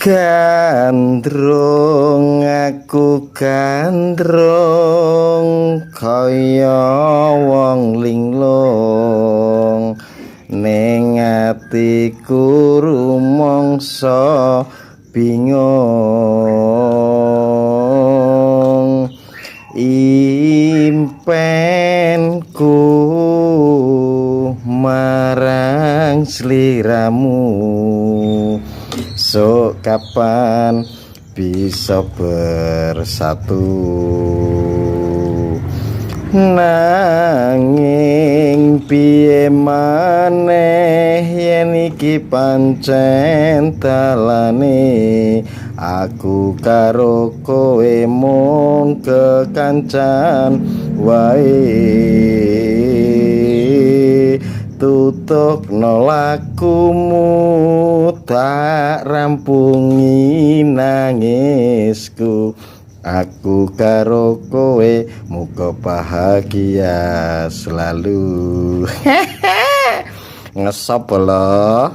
Gandrung aku gandrung kaya wong linglung ning atiku rumangsa bingung impenku marang sliramu sok kapan bisa bersatu nanging piye maneh yen iki pancen dalane aku karo kowe mung kekancan wae tutuk nolakumu tak rampungi nangisku aku karo kowe muga bahagia selalu ngesop loh